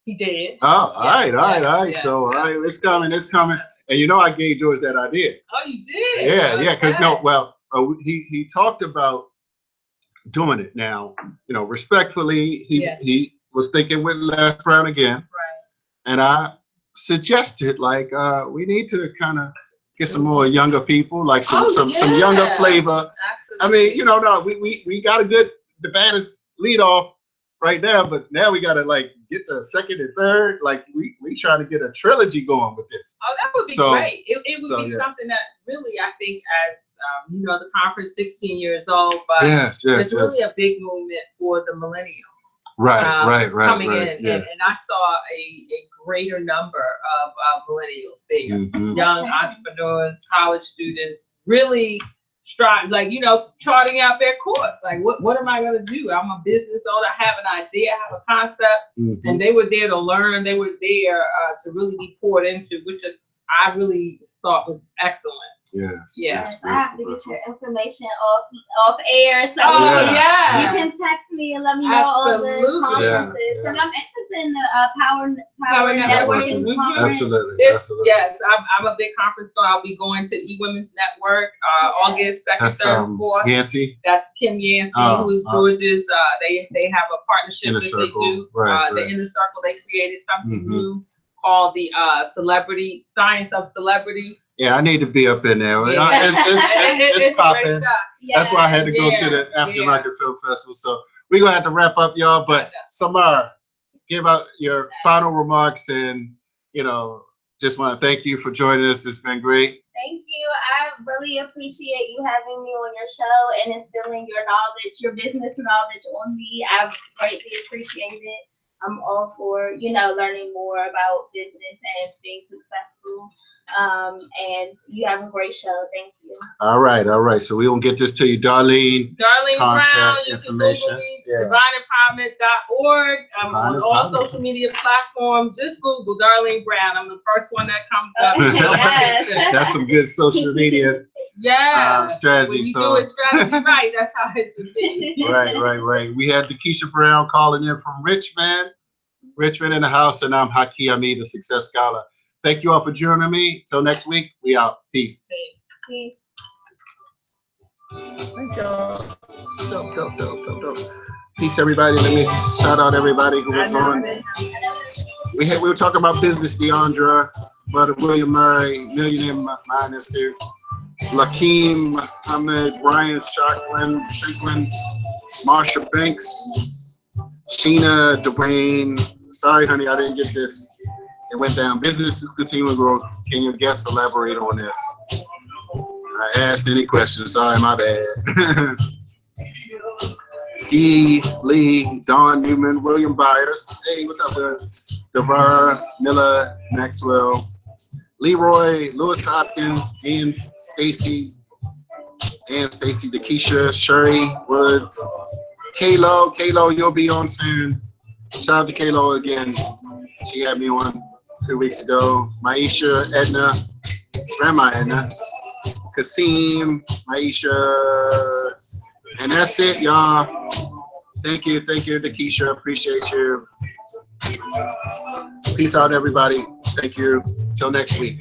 He did. Oh, all right. Yeah. So, it's coming. And I gave George that idea. Oh, you did? Yeah, because he talked about doing it now. Respectfully, he was thinking with Les Brown again. Right. And I suggested, we need to kind of get some more younger people, like some younger flavor. Absolutely. I mean, we got a good, the baddest lead off right now, but now we got to get the second and third. We trying to get a trilogy going with this. Oh, that would be great. It would be something that really, I think, as the conference 16 years old, but it's really a big movement for the millennials. Right. Coming in, and I saw a greater number of millennials there, young entrepreneurs, college students, really charting out their course. What am I going to do? I'm a business owner. I have an idea. I have a concept, and they were there to learn. They were there to really be poured into, which I really thought was excellent. Yes. I have to get your information off air, so you can text me and let me know all the conferences. And I'm interested in the Power Networking conference. Absolutely. Yes, I'm a big conference goer. I'll be going to eWomen's Network August 2nd, 3rd, 4th. Yancey? That's Kim Yancey, who is George's. They have a partnership that they do. The Inner Circle, they created something new called the Science of Celebrity. Yeah, I need to be up in there. It's popping. That's why I had to go to the African American Film Festival. So we're going to have to wrap up, y'all. But Samarah, give out your final remarks, and, just want to thank you for joining us. It's been great. Thank you. I really appreciate you having me on your show and instilling your knowledge, your business knowledge on me. I greatly appreciate it. I'm all for, learning more about business and being successful. And you have a great show. Thank you. All right. So we're going to get this to you, Darlene. Darlene Brown. You can Google me, divineempowerment.org. I'm on all social media platforms. Just Google Darlene Brown. I'm the first one that comes up. That's some good social media strategy. When you do it strategy right, that's how it should be. Right. We had Dekesha Brown calling in from Richmond in the house, and I'm Haki Ami, the Success Scholar. Thank you all for joining me. Till next week, we out. Peace. Peace. Thank y'all. Dope. Peace, everybody. Let me shout out everybody who was on. We were talking about business, Deandra, Brother William Murray, Millionaire Minister, Lakeem Ahmed, Brian Shanklin, Marsha Banks, Sheena Dwayne. Sorry, honey, I didn't get this. It went down. Business is continuing growth. Can your guests elaborate on this? I asked any questions. Sorry, my bad. E. Lee, Don Newman, William Byers. Hey, what's up, there? Devar, Miller, Maxwell, Leroy, Lewis Hopkins, Ann Stacy, Dekesha, Sherry Woods, Kalo, you'll be on soon. Shout out to Kalo again. She had me on 2 weeks ago. Maisha, Edna, Grandma Edna, Kasim, Maisha, and that's it, y'all. Thank you, Dekesha. Appreciate you. Peace out, everybody. Thank you. Till next week.